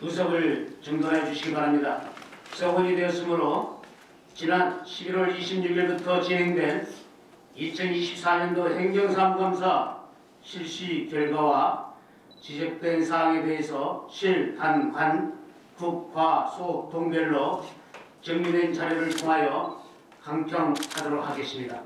의석을 정돈해 주시기 바랍니다. 석원이 되었으므로 지난 11월 26일부터 진행된 2024년도 행정사무감사 실시 결과와 지적된 사항에 대해서 실, 한, 관, 국, 과, 소, 동별로 정리된 자료를 통하여 강평하도록 하겠습니다.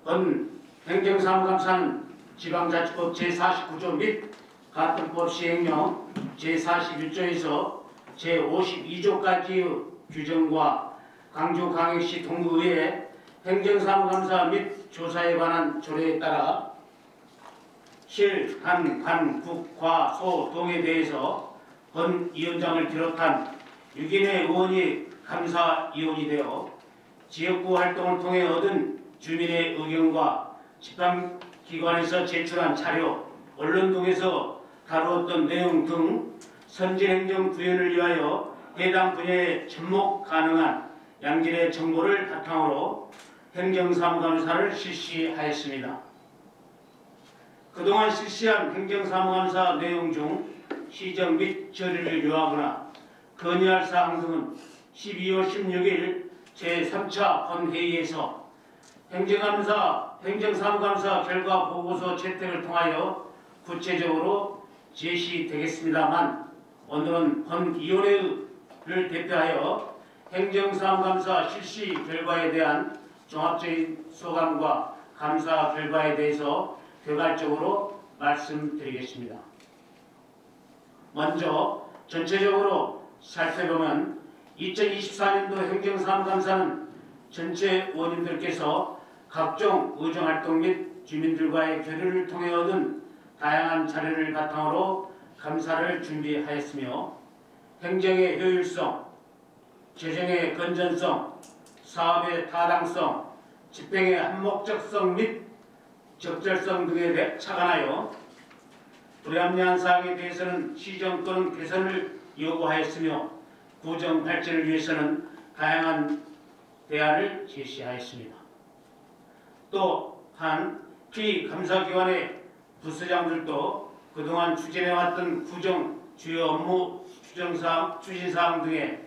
본 행정사무감사는 지방자치법 제49조 및 가통법 시행령 제41조에서 제52조까지의 규정과 광주광역시 동구의회 행정사무감사 및 조사에 관한 조례에 따라 실, 한, 관, 국, 과, 소, 동에 대해서 본 위원장을 비롯한 6인의 의원이 감사위원이 되어 지역구 활동을 통해 얻은 주민의 의견과 지방기관에서 제출한 자료, 언론 등에서 다루었던 내용 등 선진행정 구현을 위하여 해당 분야에 접목 가능한 양질의 정보를 바탕으로 행정사무감사를 실시하였습니다. 그동안 실시한 행정사무감사 내용 중 시정 및 처리를 요하거나 건의할 사항 등은 12월 16일 제3차 본회의에서 행정사무감사 결과 보고서 채택을 통하여 구체적으로 제시되겠습니다만, 오늘은 본위원회를 대표하여 행정사무감사 실시 결과에 대한 종합적인 소감과 감사 결과에 대해서 개괄적으로 말씀드리겠습니다. 먼저 전체적으로 살펴보면 2024년도 행정사무감사는 전체 의원님들께서 각종 의정활동 및 주민들과의 교류를 통해 얻은 다양한 자료를 바탕으로 감사를 준비하였으며, 행정의 효율성, 재정의 건전성, 사업의 타당성, 집행의 한목적성 및 적절성 등에 착안하여 불합리한 사항에 대해서는 시정 또는 개선을 요구하였으며, 구정 발전을 위해서는 다양한 대안을 제시하였습니다. 또한 피감사기관의 부서장들도 그동안 추진해왔던 구정 주요 업무 추진사항 등에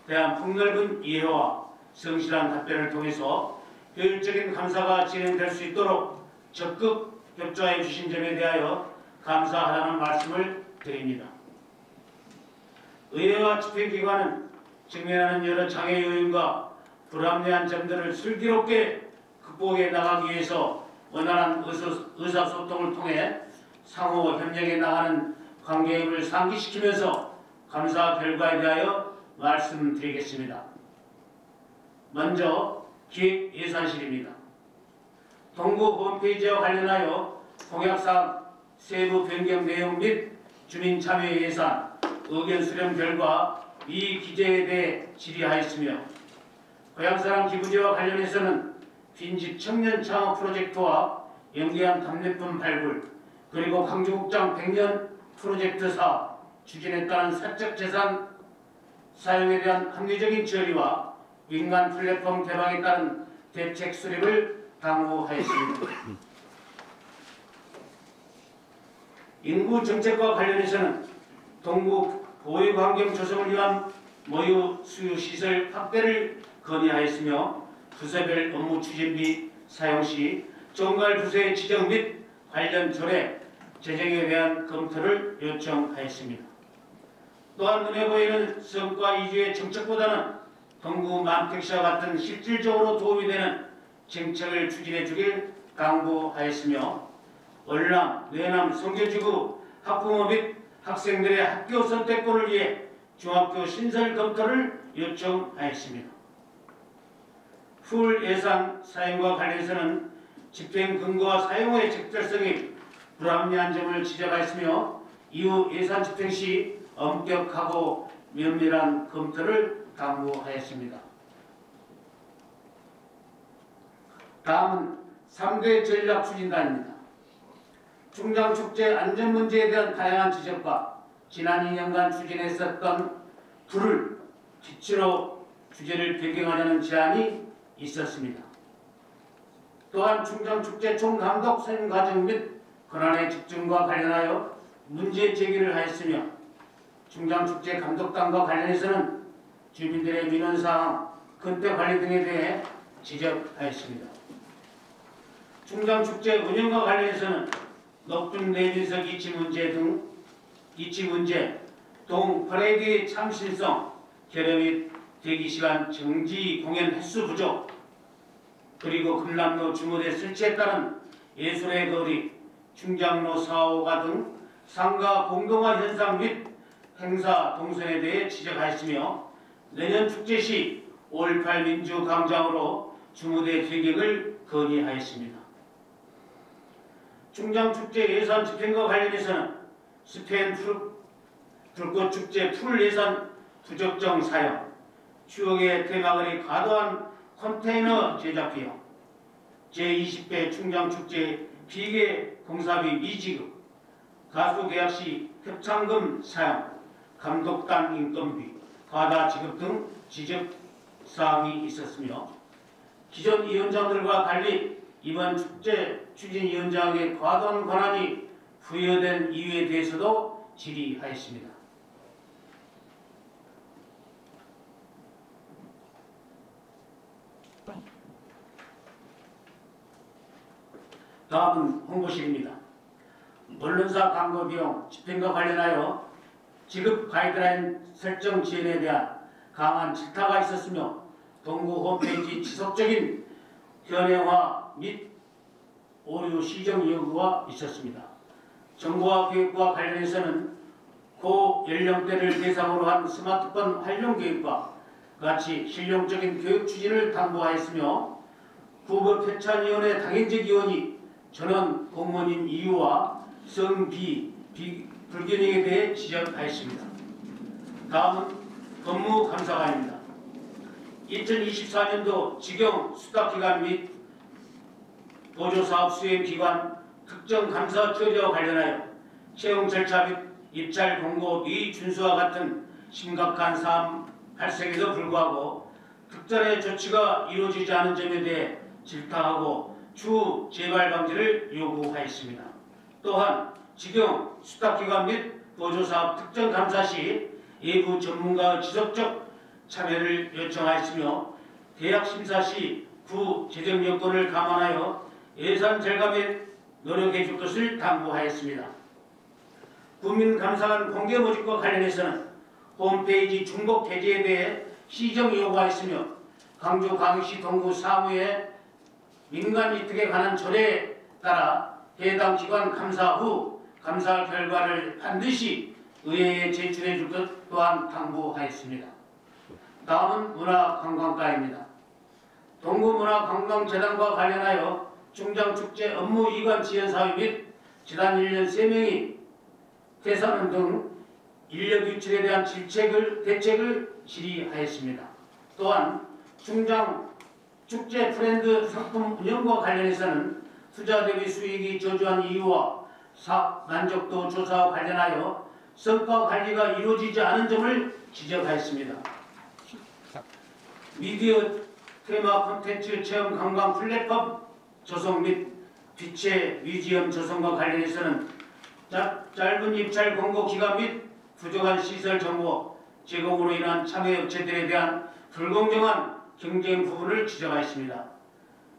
대한 폭넓은 이해와 성실한 답변을 통해서 효율적인 감사가 진행될 수 있도록 적극 협조해 주신 점에 대하여 감사하다는 말씀을 드립니다. 의회와 집행기관은 직면하는 여러 장애 요인과 불합리한 점들을 슬기롭게 극복해 나가기 위해서 원활한 의사소통을 통해 상호 협력해 나가는 관계임을 상기시키면서 감사 결과에 대하여 말씀드리겠습니다. 먼저 기획예산실입니다. 동구 홈페이지와 관련하여 공약사항 세부 변경 내용 및 주민 참여 예산, 의견 수렴 결과 위 기재에 대해 질의하였으며, 고향사랑 기부제와 관련해서는 빈집 청년 창업 프로젝트와 연계한 답례품 발굴, 그리고 광주국장 100년 프로젝트 사업 추진에 따른 사적 재산 사용에 대한 합리적인 처리와 민간 플랫폼 개방에 따른 대책 수립을 당부하였습니다. 인구 정책과 관련해서는 동구 보유환경 조성을 위한 모유 수유 시설 확대를 건의하였으며, 부서별 업무 추진 및 사용 시 정갈 부서의 지정 및 관련 조례 제정에 대한 검토를 요청하였습니다. 또한 눈에 보이는 성과 위주의 정책보다는 동구 맘택시와 같은 실질적으로 도움이 되는 정책을 추진해 주길 당부하였으며, 월남, 내남, 성교지구 학부모 및 학생들의 학교 선택권을 위해 중학교 신설 검토를 요청하였습니다. 풀 예산 사용과 관련해서는 집행 근거와 사용의 적절성이 불합리한 점을 지적하였으며, 이후 예산 집행 시 엄격하고 면밀한 검토를 당부하였습니다. 다음은 3대 전략 추진단입니다. 충장축제 안전 문제에 대한 다양한 지적과 지난 2년간 추진했었던 불을 기치로 주제를 변경하자는 제안이 있었습니다. 또한 충정축제 총감독 선임 과정 및 권한의 집중과 관련하여 문제 제기를 하였으며 충정축제 감독단과 관련해서는 주민들의 민원사항, 근태 관리 등에 대해 지적하였습니다. 충정축제 운영과 관련해서는 높은 내빈석 이치 문제, 동 퍼레이드의 참신성, 결여 및 대기시간 정지 공연 횟수 부족, 그리고 금남로 주무대 설치에 따른 예술의 거리, 충장로 사호가 등 상가 공동화 현상 및 행사 동선에 대해 지적하였으며 내년 축제 시 5.18 민주광장으로 주무대 퇴격을 건의하였습니다. 충정축제 예산 집행과 관련해서는 스페인 불꽃축제 풀 예산 부적정 사용, 추억의 테마거리 과도한 컨테이너 제작 비용, 제20회 충정축제 비계 공사비 미지급, 가수 계약 시 협찬금 사용, 감독단 인건비, 과다 지급 등 지적사항이 있었으며 기존 위원장들과 달리 이번 축제 추진위원장의 과도한 권한이 부여된 이유에 대해서도 질의하였습니다. 다음은 홍보실입니다. 언론사 광고 비용 집행과 관련하여 지급 가이드라인 설정 지연에 대한 강한 질타가 있었으며 동구 홈페이지 지속적인 현행화 및 오류 시정 요구가 있었습니다. 정부와 교육부와 관련해서는 고연령대를 대상으로 한 스마트폰 활용 교육과 같이 실용적인 교육 추진을 당부하였으며 국어편찬위원회 당행직 위원이 전원 공무원인 이유와 성비 불균형에 대해 지적하였습니다. 다음은 법무감사관입니다. 2024년도 직영 수탁기관 및 보조사업 수행기관 특정 감사 처리와 관련하여 채용 절차 및 입찰 공고 미준수와 같은 심각한 사안 발생에도 불구하고 특단의 조치가 이루어지지 않은 점에 대해 질타하고 추후 재발 방지를 요구하였습니다. 또한 직영 수탁기관 및 보조사업 특정 감사 시 외부 전문가의 지속적 참여를 요청하였으며 계약 심사 시 구 재정 여건을 감안하여 예산 절감에 노력해 줄 것을 당부하였습니다. 국민감사관 공개 모집과 관련해서는 홈페이지 중복 게재에 대해 시정 요구하였으며 광주광역시 동구 사무의 민간 위탁에 관한 조례에 따라 해당 기관 감사 후 감사 결과를 반드시 의회에 제출해 줄 것 또한 당부하였습니다. 다음은 문화관광과입니다. 동구문화관광재단과 관련하여 충정축제 업무 이관 지원 사업 및 재단 인원 3명이 퇴사하는 등 인력 유출에 대한 대책을 질의하였습니다. 또한 충정축제 브랜드 상품 운영과 관련해서는 투자 대비 수익이 저조한 이유와 사업 만족도 조사와 관련하여 성과 관리가 이루어지지 않은 점을 지적하였습니다. 미디어 테마 콘텐츠 체험 관광 플랫폼 조성 및 빛의 뮤지엄 조성과 관련해서는 짧은 입찰 공고 기간 및 부족한 시설 정보 제공으로 인한 참여업체들에 대한 불공정한 경쟁 부분을 지적하였습니다.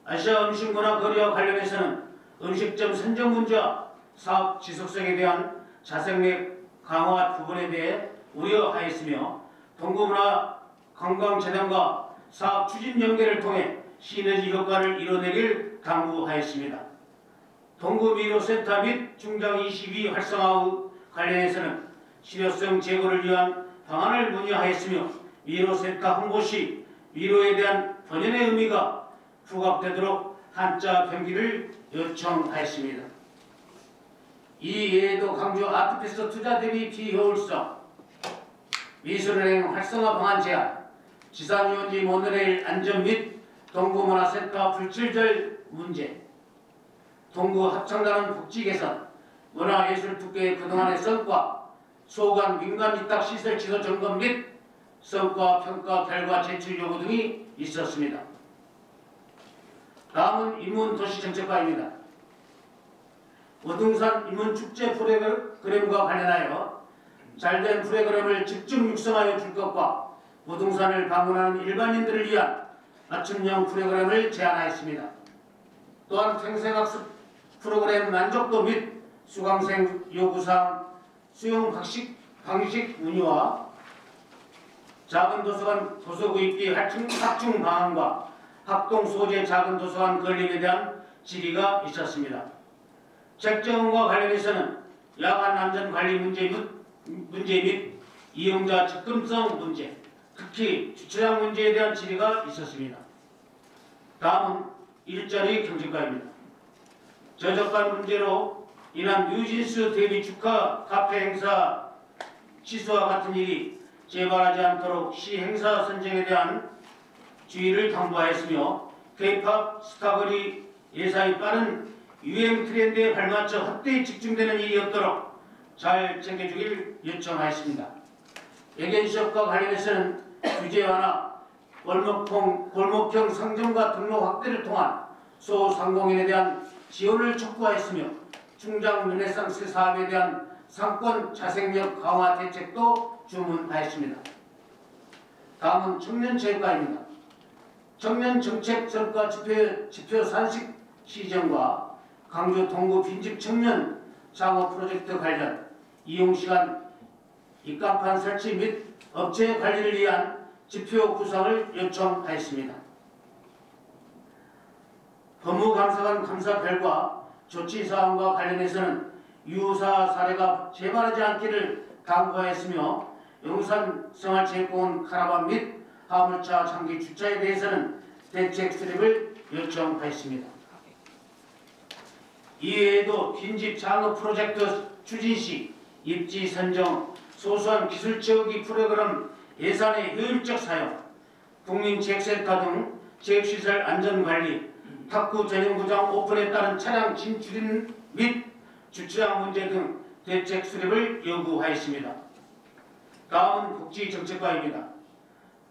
아시아 음식문화 거래와 관련해서는 음식점 선정 문제와 사업 지속성에 대한 자생력 강화 부분에 대해 우려하였으며 동구문화관광재단과 사업 추진 연계를 통해 시너지 효과를 이뤄내길 당부하였습니다. 동구미로센터 및 충정22 활성화와 관련해서는 실효성 제고를 위한 방안을 문의하였으며 미로센터 홍보 시 미로에 대한 번연의 의미가 부각되도록 한자 변기를 요청하였습니다. 이 외에도 광주 아트페스트 투자 대비 비효율성, 미술은행 활성화 방안 제안, 지산유원지 모노레일 안전 및 동구문화센터 불칠절 문제, 동구 합창단원 복지 개선, 문화예술특구의 그동안의 성과, 소관 민간위탁시설 지도 점검 및 성과 평가 결과 제출 요구 등이 있었습니다. 다음은 인문도시정책과입니다. 어둥산 인문축제 프로그램과 관련하여 잘된 프로그램을 직접 육성하여 줄 것과 어둥산을 방문하는 일반인들을 위한 맞춤형 프로그램을 제안하였습니다. 또한 평생학습 프로그램 만족도 및 수강생 요구사항, 수용 방식 운유와 작은 도서관 도서 구입비 확충 방안과 학동 소재 작은 도서관 건립에 대한 질의가 있었습니다. 책정과 관련해서는 야간 안전 관리 문제 및 이용자 접근성 문제, 특히 주차장 문제에 대한 질의가 있었습니다. 다음은 일자리 경쟁과입니다. 저작권 문제로 인한 뉴진스 데뷔 축하 카페 행사 취소와 같은 일이 재발하지 않도록 시 행사 선정에 대한 주의를 당부하였으며 K-POP 스타거리 예사의 빠른 유행 트렌드에 발맞춰 확대에 집중되는 일이 없도록 잘 챙겨주길 요청하였습니다. 애견시업과 관련해서는 규제 완화, 골목형 상점과 등록 확대를 통한 소상공인에 대한 지원을 촉구하였으며 충장 르네상스 사업에 대한 상권 자생력 강화 대책도 주문하였습니다. 다음은 청년체육과입니다. 청년정책 성과 지표 산식 시정과 강주 동구 빈집 청년 창업 프로젝트 관련 이용시간 입간판 설치 및 업체 관리를 위한 지표 구성을 요청하였습니다. 법무감사관 감사 결과 조치사항과 관련해서는 유사 사례가 재발하지 않기를 당부하였으며 영산생활체육공원 카라반 및 화물차 장기 주차에 대해서는 대책 수립을 요청하였습니다. 이외에도 빈집 창업 프로젝트 추진 시 입지 선정, 소소한 기술 채우기 프로그램 예산의 효율적 사용, 국민체육센터 등 체육시설 안전관리, 탁구 전용구장 오픈에 따른 차량 진출인 및 주차장 문제 등 대책 수립을 요구하였습니다. 다음은 복지정책과입니다.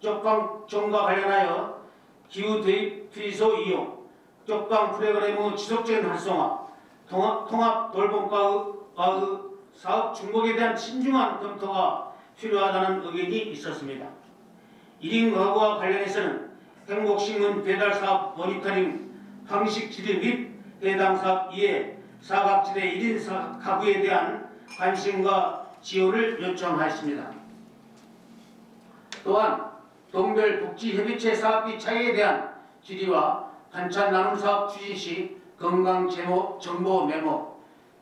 쪽방촌과 관련하여 기후대피소 이용, 쪽방 프로그램의 지속적인 활성화, 통합 돌봄과의 사업 중복에 대한 신중한 검토가 필요하다는 의견이 있었습니다. 1인 가구와 관련해서는 행복신문 배달사업 모니터링 방식 질의 및 해당 사업 이외 사각지대 1인 가구에 대한 관심과 지원을 요청하였습니다. 또한 동별 복지협의체 사업비 차이에 대한 질의와 반찬 나눔 사업 추진 시 건강 정보 메모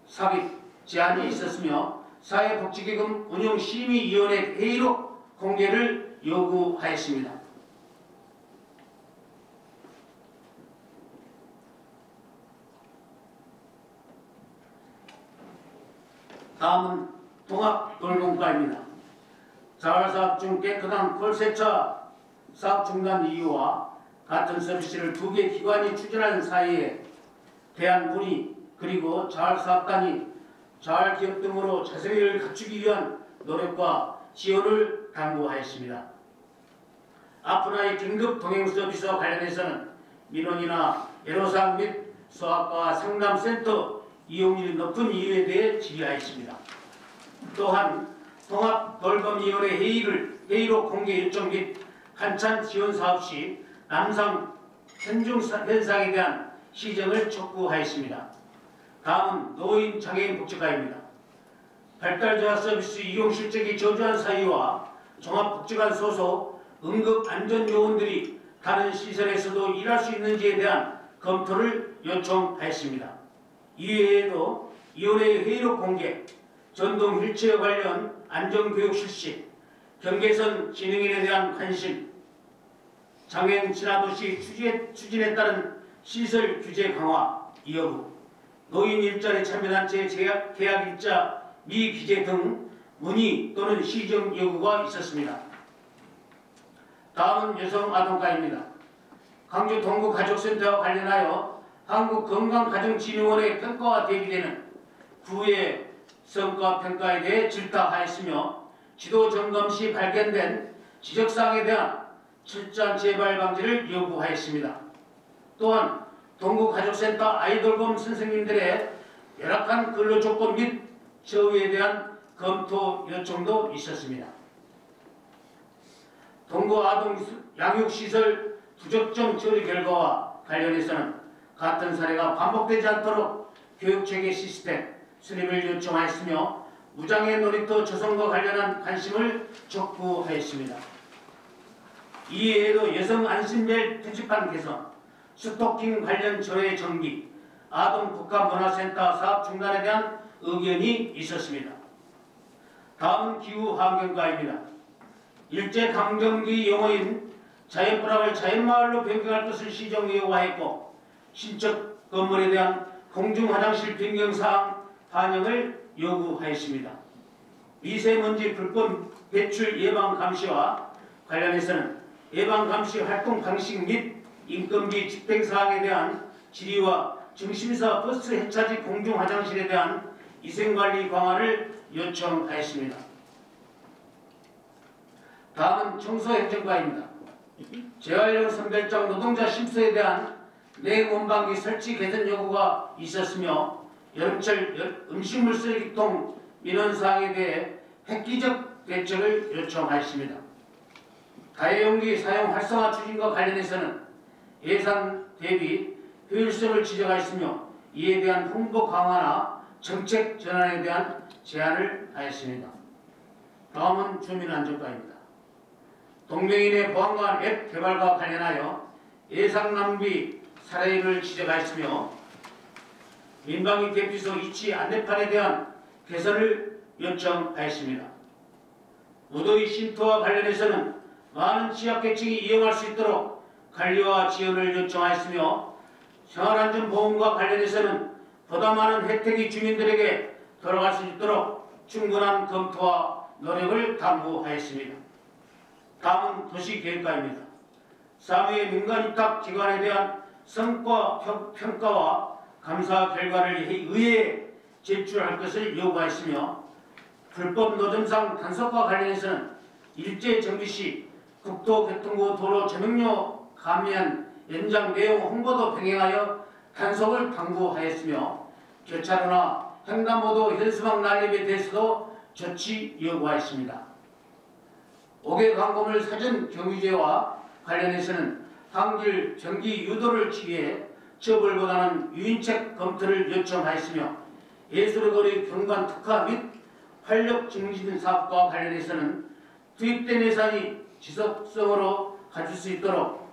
삽입 제안이 있었으며 사회복지기금 운영심의위원회 회의록 공개를 요구하였습니다. 다음은 통합돌봄과입니다. 자활사업 중 깨끗한 콜세차 사업 중단 이유와 같은 서비스를 두 개 기관이 추진하는 사이에 대한 문의 그리고 자활사업단이 자활기업 등으로 자생력을 갖추기 위한 노력과 지원을 당부하였습니다. 아프나의 긴급 동행 서비스와 관련해서는 민원이나 애로사항 및 소아과 상담센터 이용률이 높은 이유에 대해 질의하였습니다. 또한 통합돌봄위원회 회의로 공개 요청 및 한찬 지원 사업 시 남상 현중 현상에 대한 시정을 촉구하였습니다. 다음은 노인 장애인 복지과입니다. 발달저하 서비스 이용 실적이 저조한 사유와 종합복지관 소속 응급안전요원들이 다른 시설에서도 일할 수 있는지에 대한 검토를 요청하였습니다. 이외에도 위원회의 회의록 공개, 전동 휠체어 관련 안전교육 실시, 경계선 지능인에 대한 관심, 장애인 친화도시 추진에 따른 시설 규제 강화 여부, 노인 일자리 참여단체 계약 일자 미기재 등 문의 또는 시정 요구가 있었습니다. 다음은 여성아동과입니다. 강주 동구가족센터와 관련하여 한국건강가정진흥원의 평가와 대비되는 구의 성과평가에 대해 질타하였으며 지도점검 시 발견된 지적사항에 대한 철저한 재발 방지를 요구하였습니다. 또한 동구가족센터 아이돌봄 선생님들의 열악한 근로 조건 및 처우에 대한 검토 요청도 있었습니다. 동구 아동 양육시설 부적정 처리 결과와 관련해서는 같은 사례가 반복되지 않도록 교육체계 시스템 수립을 요청하였으며 무장애 놀이터 조성과 관련한 관심을 촉구하였습니다. 이외에도 여성 안심벨 표지판 개선, 스토킹 관련 조례 정비, 아동 국가문화센터 사업 중단에 대한 의견이 있었습니다. 다음은 기후 환경과입니다. 일제강점기 용어인 자연불합을 자연마을로 변경할 것을 시정 요구하였고 신축 건물에 대한 공중화장실 변경사항 반영을 요구하였습니다. 미세먼지 불법 배출 예방 감시와 관련해서는 예방 감시 활동 방식 및 인건비 집행사항에 대한 질의와 중심사 버스 해차지 공중화장실에 대한 위생관리 강화를 요청하였습니다. 다음은 청소행정과입니다. 재활용 선별적 노동자 심수에 대한 냉온방기 설치 개선 요구가 있었으며 여름철 음식물 쓰레기통 민원사항에 대해 획기적 대책을 요청하였습니다. 다회용기 사용 활성화 추진과 관련해서는 예산 대비 효율성을 지적하였으며 이에 대한 홍보 강화나 정책 전환에 대한 제안을 하였습니다. 다음은 주민안전과입니다. 동명인의 보안관 앱 개발과 관련하여 예상 낭비 사례를 지적하였으며 민방위 대피소 이치 안내판에 대한 개선을 요청하였습니다. 무더위 쉼터와 관련해서는 많은 취약계층이 이용할 수 있도록 관리와 지원을 요청하였으며 생활안전보험과 관련해서는 보다 많은 혜택이 주민들에게 돌아갈 수 있도록 충분한 검토와 노력을 당부하였습니다. 다음은 도시계획과입니다. 사무의 민간위탁기관에 대한 성과 평가와 감사 결과를 의회에 제출할 것을 요구하였으며 불법 노점상 단속과 관련해서는 일제정비시 국토교통부 도로 조명료 감면 연장 내용 홍보도 병행하여 단속을 당부하였으며 교차로나 횡단보도 현수막 난립에 대해서도 조치 요구하였습니다. 5개 광고물 사전 경유제와 관련해서는 항길 정기 유도를 취해 처벌보다는 유인책 검토를 요청하였으며 예술의 거리 경관 특화 및 활력 증진 사업과 관련해서는 투입된 예산이 지속성으로 가질 수 있도록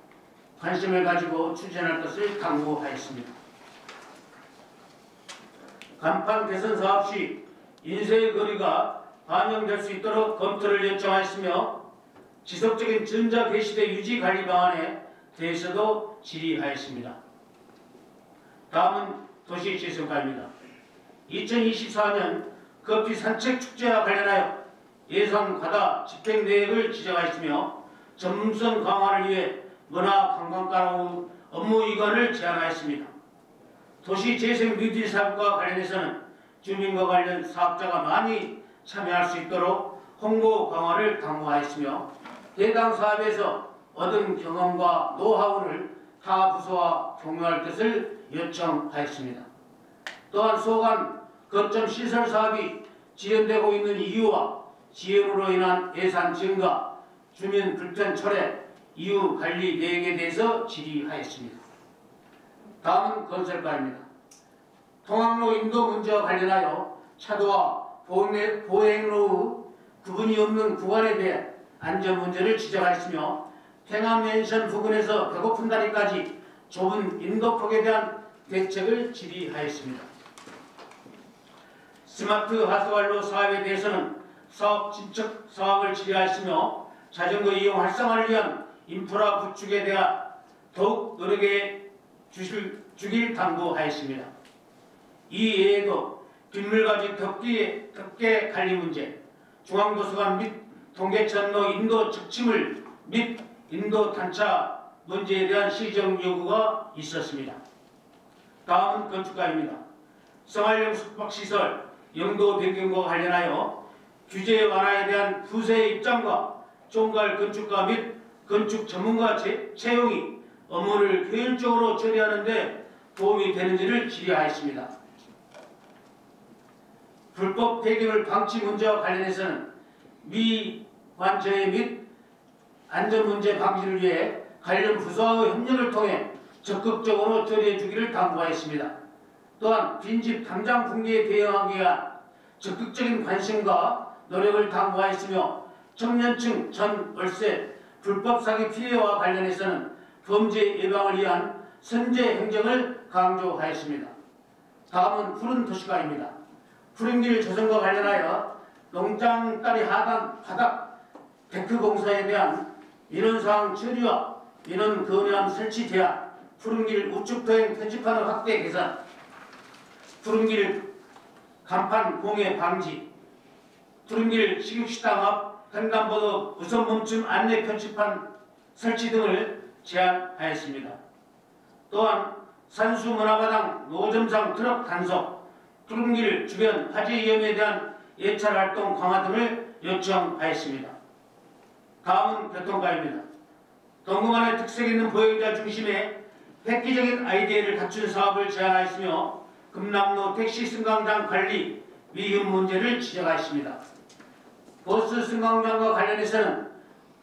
관심을 가지고 추진할 것을 당부하였습니다. 간판 개선 사업 시 인쇄의 거리가 반영될 수 있도록 검토를 요청하였으며 지속적인 전자게시대 유지 관리 방안에 대해서도 질의하였습니다. 다음은 도시재생과입니다. 2024년 커피 산책 축제와 관련하여 예산 과다 집행 내역을 지적하였으며 전문성 강화를 위해 문화관광가로 업무 이관을 제안하였습니다. 도시재생 뉴딜 사업과 관련해서는 주민과 관련 사업자가 많이 참여할 수 있도록 홍보 강화를 당부하였으며 해당 사업에서 얻은 경험과 노하우를 타 부서와 공유할 것을 요청하였습니다. 또한 소관 거점 시설 사업이 지연되고 있는 이유와 지연으로 인한 예산 증가, 주민 불편 철회, 이후 관리 내역에 대해서 질의하였습니다. 다음은 건설과입니다. 통학로 인도 문제와 관련하여 차도와 보행로의 구분이 없는 구간에 대해 안전 문제를 지적하였으며 평화맨션 부근에서 배고픈다리까지 좁은 인도폭에 대한 대책을 질의하였습니다. 스마트 하수관로 사업에 대해서는 사업 진척 사업을 질의하였으며 자전거 이용 활성화를 위한 인프라 구축에 대한 더욱 노력해 주길 당부하였습니다. 이외에도 빗물가지 덮개 관리 문제, 중앙도서관 및 동계천로 인도 적침물 및 인도 단차 문제에 대한 시정 요구가 있었습니다. 다음은 건축가입니다. 생활용 숙박시설 용도 변경과 관련하여 규제 완화에 대한 부서의 입장과 총괄 건축가 및 건축 전문가 채용이 업무를 효율적으로 처리하는 데 도움이 되는지를 질의하였습니다. 불법 폐기물 방치 문제와 관련해서는 미관저해 및 안전문제 방지를 위해 관련 부서의 협력을 통해 적극적으로 처리해 주기를 당부하였습니다. 또한 빈집 당장 붕괴에 대응하기 위한 적극적인 관심과 노력을 당부하였으며 청년층 전 월세 불법 사기 피해와 관련해서는 범죄 예방을 위한 선제 행정을 강조하였습니다. 다음은 푸른 도시가입니다. 푸른길 조성과 관련하여 농장다리 하단 바닥 데크 공사에 대한 민원사항 처리와 민원 건의안 설치 제한, 푸른길 우측도행 표지판의 확대 개선, 푸른길 간판 공해 방지, 푸른길 식육식당 앞 횡단보도 우선 멈춤 안내 표지판 설치 등을 제안하였습니다. 또한 산수 문화마당 노점상 트럭 단속, 푸른길 주변 화재 위험에 대한 예찰 활동 강화 등을 요청하였습니다. 다음은 교통과입니다. 동구만의 특색 있는 보행자 중심의 획기적인 아이디어를 갖춘 사업을 제안하였으며 금남로 택시 승강장 관리 위험 문제를 지적하였습니다. 버스 승강장과 관련해서는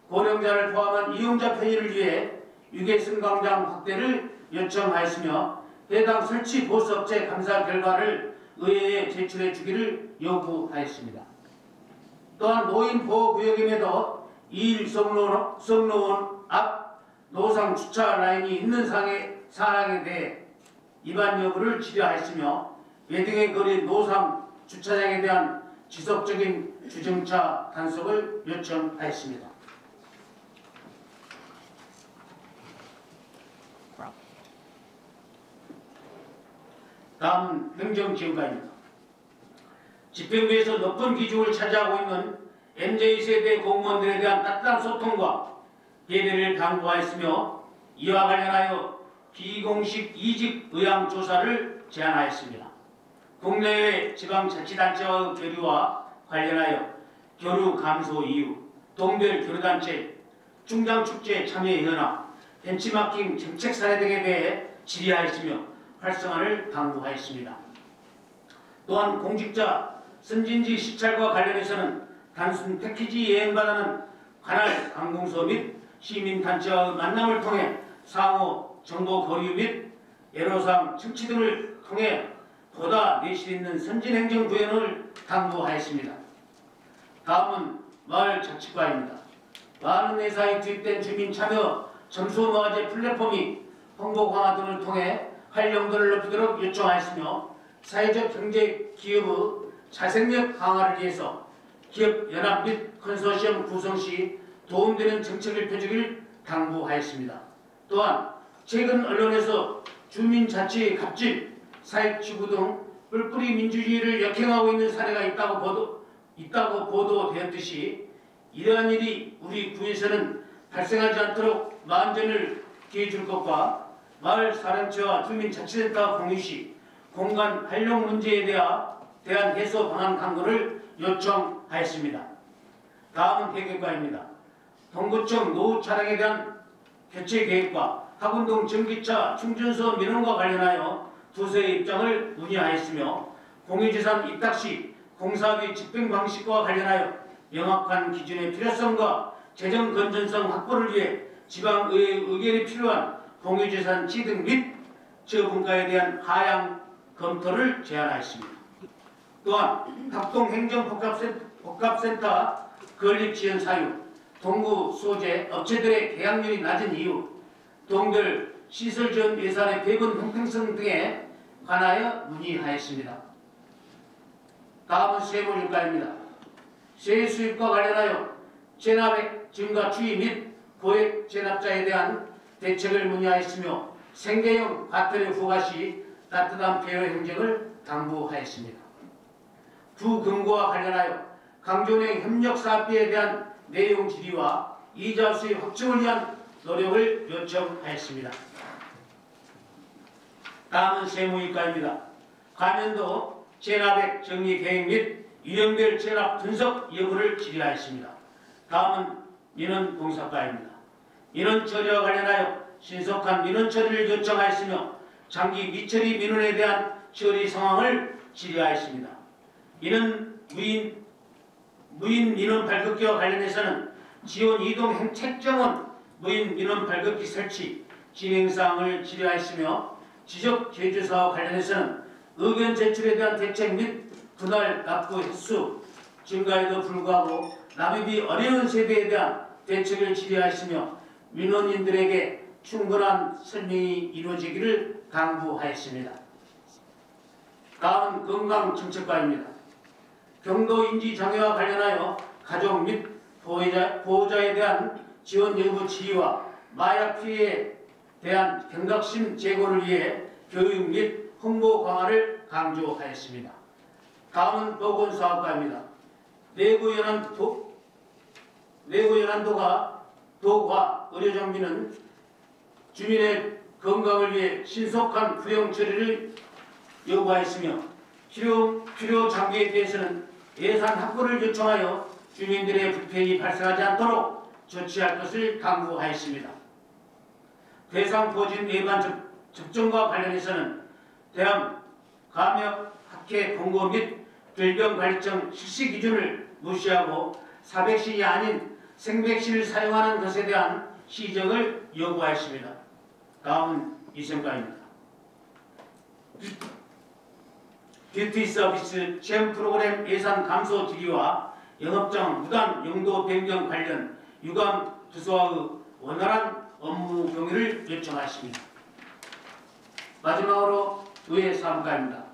고령자를 포함한 이용자 편의를 위해 유계 승강장 확대를 요청하였으며 해당 설치 보수업체 감사 결과를 의회에 제출해 주기를 요구하였습니다. 또한 노인 보호구역임에도 2일 성로원 앞 노상 주차 라인이 있는 사항에 대해 위반 여부를 질의하였으며 외등의 거리 노상 주차장에 대한 지속적인 주정차 단속을 요청하였습니다. 다음은 행정지원과입니다. 집행부에서 높은 비중을 차지하고 있는 MZ세대 공무원들에 대한 따뜻한 소통과 배려를 당부하였으며 이와 관련하여 비공식 이직 의향 조사를 제안하였습니다. 국내외 지방자치단체와의 교류와 관련하여 교류 감소 이유, 동별 교류단체, 중장축제 참여 현황, 벤치마킹 정책 사례 등에 대해 질의하였으며 활성화를 당부하였습니다. 또한 공직자 선진지 시찰과 관련해서는 단순 패키지 여행보다는 관할 관공서 및 시민단체와의 만남을 통해 상호 정보 교류 및 애로사항 청취 등을 통해 보다 내실 있는 선진행정 구현을 당부하였습니다. 다음은 마을자치과입니다. 많은 회사에 투입된 주민 참여 점수노화제 플랫폼이 홍보 강화 등을 통해 활용도를 높이도록 요청하였으며 사회적 경제 기업의 자생력 강화를 위해서 기업 연합 및 컨소시엄 구성 시 도움되는 정책을 펴주길 당부하였습니다. 또한 최근 언론에서 주민자치의 갑질, 사익추구 등 뿔뿔이 민주주의를 역행하고 있는 사례가 있다고 보도되었듯이 이러한 일이 우리 구에서는 발생하지 않도록 만전을 기해줄 것과 마을 사령체와 주민자치센터 공유 시 공간 활용 문제에 대한 해소 방안 강구를 요청하였습니다. 다음은 계획과입니다. 동구청 노후 차량에 대한 교체 계획과 학운동 전기차 충전소 민원과 관련하여 두서의 입장을 문의하였으며 공유재산 입탁 시 공사비 집행 방식과 관련하여 명확한 기준의 필요성과 재정 건전성 확보를 위해 지방의회의 의견이 필요한 공유재산 취득 및 처분가에 대한 하향 검토를 제안하였습니다. 또한 합동행정복합센터 건립지원 사유, 동구 소재 업체들의 계약률이 낮은 이유, 동별 시설 지원 예산의 배분 형평성 등에 관하여 문의하였습니다. 다음은 세무일과입니다. 세액 수입과 관련하여 체납액 증가 추이 및 고액 체납자에 대한 대책을 문의하였으며 생계형 과태료 부과 시 따뜻한 폐허 행정을 당부하였습니다. 부금고와 관련하여 강조은행 협력사업비에 대한 내용 질의와 이자 수입 확충을 위한 노력을 요청하였습니다. 다음은 세무일과입니다. 가년도 체납액 정리 계획 및 유형별 체납 분석 여부를 질의하였습니다. 다음은 민원공사과입니다. 민원 처리와 관련하여 신속한 민원 처리를 요청하였으며 장기 미처리 민원에 대한 처리 상황을 질의하였습니다. 이는 무인 민원 발급기와 관련해서는 지원 이동 책정원 무인 민원 발급기 설치 진행사항을 질의하였으며 지적 제조사와 관련해서는 의견 제출에 대한 대책 및 분할 납부 횟수 증가에도 불구하고 납입이 어려운 세대에 대한 대책을 질의하였으며 민원인들에게 충분한 설명이 이루어지기를 당부하였습니다. 다음은 건강정책과입니다. 경도인지 장애와 관련하여 가족 및 보호자에 대한 지원 여부 질의와 마약 피해에 대한 경각심 제고를 위해 교육 및 홍보 강화를 강조하였습니다. 다음은 보건사업과입니다. 내구연안도가 도과 의료정비는 주민의 건강을 위해 신속한 부용 처리를 요구하였으며 필요 장비에 대해서는 예산 확보를 요청하여 주민들의 불편이 발생하지 않도록 조치할 것을 당부하였습니다. 대상 보진 예방 접종과 관련해서는 대한 감염학회 공고 및 질병관리청 실시 기준을 무시하고 사백신이 아닌 생백신을 사용하는 것에 대한 시정을 요구하였습니다. 다음은 이성과입니다. 뷰티 서비스 체험 프로그램 예산 감소 질의와 영업장 무단 용도 변경 관련 유관 부서와의 원활한 업무 경위를 요청하십니다. 마지막으로 의회 사무과입니다.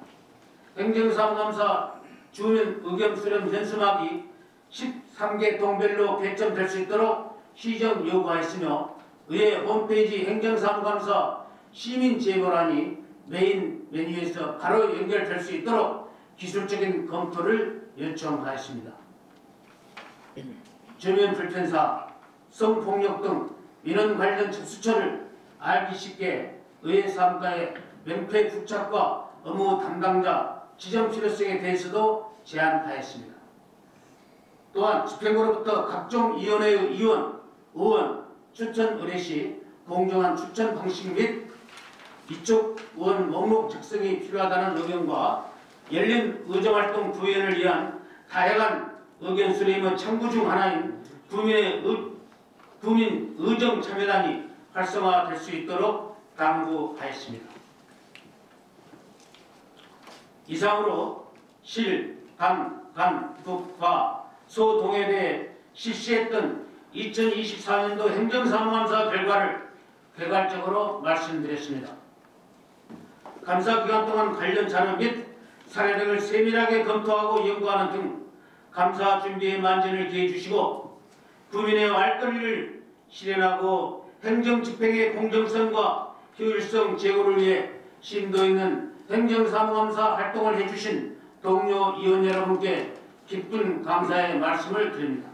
행정사무감사 주민 의견 수렴 현수막이 13개 동별로 개점될 수 있도록 시정 요구하였으며 의회 홈페이지 행정사무감사 시민 제보란이 메인 메뉴에서 바로 연결될 수 있도록 기술적인 검토를 요청하였습니다. 주민 불편사, 성폭력 등 민원 관련 접수처를 알기 쉽게 의회 사무과의 명패 부착과 업무 담당자 지정 필요성에 대해서도 제안하였습니다. 또한 집행부로부터 각종 위원회의 위원, 의원 추천 의뢰 시 공정한 추천 방식 및 이쪽 의원 목록 작성이 필요하다는 의견과 열린 의정활동 구현을 위한 다양한 의견 수렴의 창구 중 하나인 구민 의정 참여단이 활성화될 수 있도록 당부하였습니다. 이상으로 실, 감, 북, 과, 소 동에 대해 실시했던 2024년도 행정사무감사 결과를 개괄적으로 말씀드렸습니다. 감사 기간 동안 관련 자료 및 사례 등을 세밀하게 검토하고 연구하는 등 감사 준비에 만전을 기해 주시고 국민의 알 권리를 실현하고 행정 집행의 공정성과 효율성 제고를 위해 심도 있는 행정사무감사 활동을 해주신 동료 의원 여러분께 깊은 감사의 말씀을 드립니다.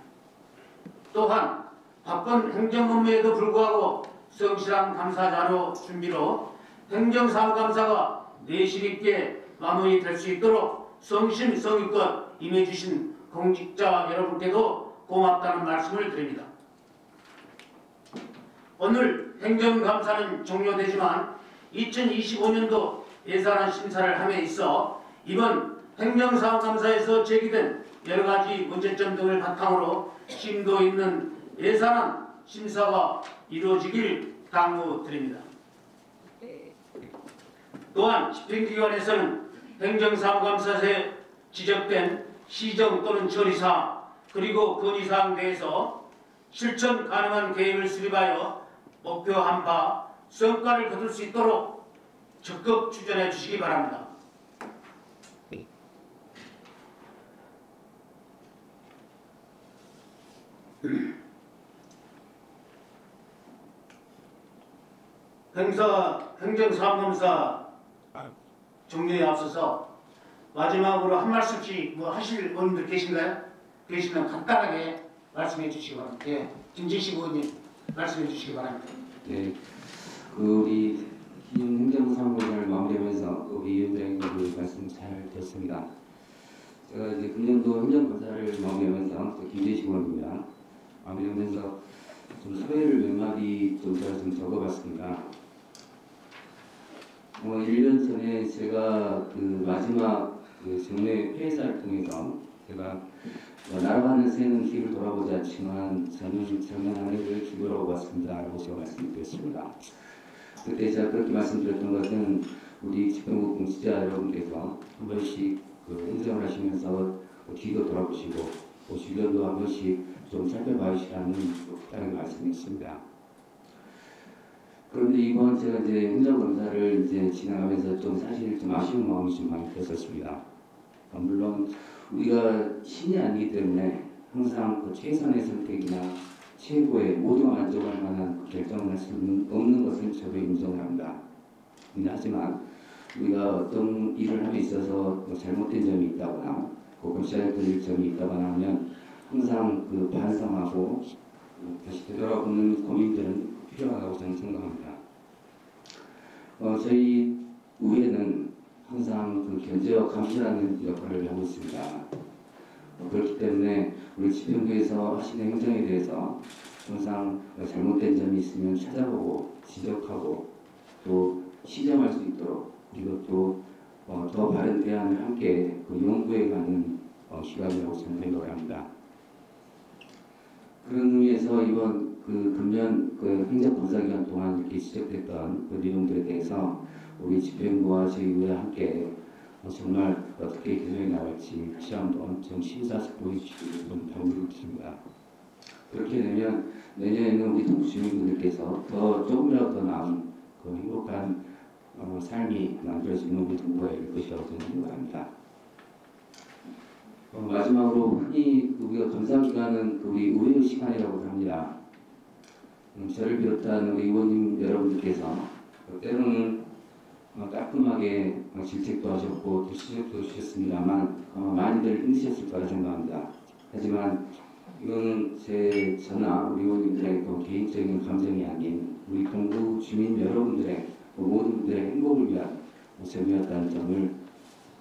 또한 바쁜 행정 업무에도 불구하고 성실한 감사 자료 준비로 행정사무감사가 내실 있게 마무리될 수 있도록 성심성의껏 임해주신 공직자 여러분께도 고맙다는 말씀을 드립니다. 오늘 행정감사는 종료되지만 2025년도 예산안 심사를 함에 있어 이번 행정사무감사에서 제기된 여러가지 문제점 등을 바탕으로 심도 있는 예산안 심사가 이루어지길 당부드립니다. 또한 집행기관에서는 행정사무감사에 지적된 시정 또는 처리사항 그리고 건의사항 대해서 실천 가능한 계획을 수립하여 목표한 바 성과를 거둘 수 있도록 적극 추진해 주시기 바랍니다. 행정사무감사 종료에 앞서서 마지막으로 한 말씀씩 하실 의원님들 계신가요? 계시면 간단하게 말씀해 주시기 바랍니다. 예, 김진식 의원님 말씀해 주시기 바랍니다. 네, 우리 행정사무감사를 마무리하면서 우리 위원장님 말씀 잘 됐습니다. 제가 이제 금년도 행정감사를 마무리하면서 김재식 의원입니다. 마무리하면서 좀 사회를 몇 마디 좀 제가 좀 적어봤습니다. 1년 전에 제가 그 마지막 그 정례 회사를 통해서 제가 날아가는 새는 뒤를 돌아보지 않지만 저는 정년 하늘을 뒤돌아보고 왔습니다. 라고 제가 말씀드렸습니다. 그때 제가 그렇게 말씀드렸던 것은 우리 집행부 공직자 여러분께서 한 번씩 그 행정을 하시면서 뒤도 돌아보시고 주변도 한 번씩 좀 살펴봐주시라는 부탁의 말씀이었습니다. 그런데 이번 제가 이제 행정검사를 이제 진행하면서 좀 사실 좀 아쉬운 마음이 좀 많이 들었었습니다. 물론 우리가 신이 아니기 때문에 항상 그 최선의 선택이나 최고의 모두가 만족할 만한 그 결정을 할 수 없는 것은 저도 인정을 합니다. 하지만 우리가 어떤 일을 함에 있어서 잘못된 점이 있다거나 고치해야 될 점이 있다거나 하면 항상 그 반성하고 다시 되돌아보는 고민들은 필요하다고 저는 생각합니다. 저희 의회는 항상 그 견제와 감시라는 역할을 하고 있습니다. 그렇기 때문에 우리 집행부에서 하시는 행정에 대해서 항상 잘못된 점이 있으면 찾아보고 지적하고 또 시정할 수 있도록 그리고 또 더 바른 대안을 함께 그 연구해 가는 시간이라고 저는 생각을 합니다. 그런 의미에서 이번 그 금년 그 행정검사 기간 동안 이렇게 시작됐던 그 내용들에 대해서 우리 집행부와 저희 의회와 함께 정말 어떻게 개선해 나갈지 다시 한번 좀 심사숙 보여주시기를 좀 당부드립니다. 그렇게 되면 내년에는 우리 동부 주민분들께서 더 조금이라도 더 나은 그 행복한 삶이 만들어지는 우리 동부가 될 것이라고 저는 생각합니다. 마지막으로 흔히 우리가 검사기간은 우리 의회 시간이라고 합니다. 저를 비롯한 우리 의원님 여러분들께서 때로는 깔끔하게 질책도 하셨고 또 지적도 주셨습니다만 많이들 힘드셨을 거라 생각합니다. 하지만 이거는 저나 우리 의원님들의 개인적인 감정이 아닌 우리 동부 주민 여러분들의 모든 분들의 행복을 위한 모습이었다는 점을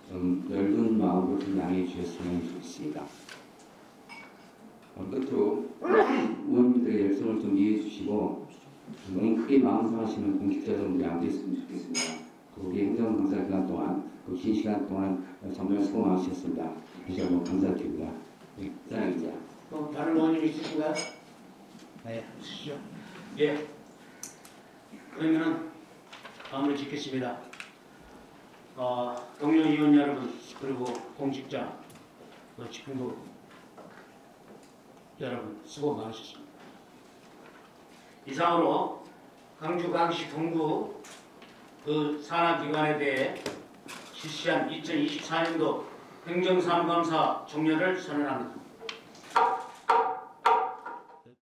좀 넓은 마음으로 좀 양해해 주셨으면 좋겠습니다. 끝으로 의원님들의 열성을 좀 이해해 주시고 너무 크게 마음 상하시는 공직자들은 안 됐으면 좋겠습니다. 우리 행정검사 기간 동안 그 긴 시간 동안 정말 수고 많으셨습니다. 다시 한번 감사드립니다. 네, 사랑입니다. 다른 의원님 있으신가요? 네, 하시죠. 예. 그러면은 마무리 짓겠습니다. 동료 의원 여러분 그리고 공직자 집행부 여러분 수고 많으셨습니다. 이상으로 광주광시 동구 그 산하기관에 대해 실시한 2024년도 행정사무감사 종료를 선언합니다.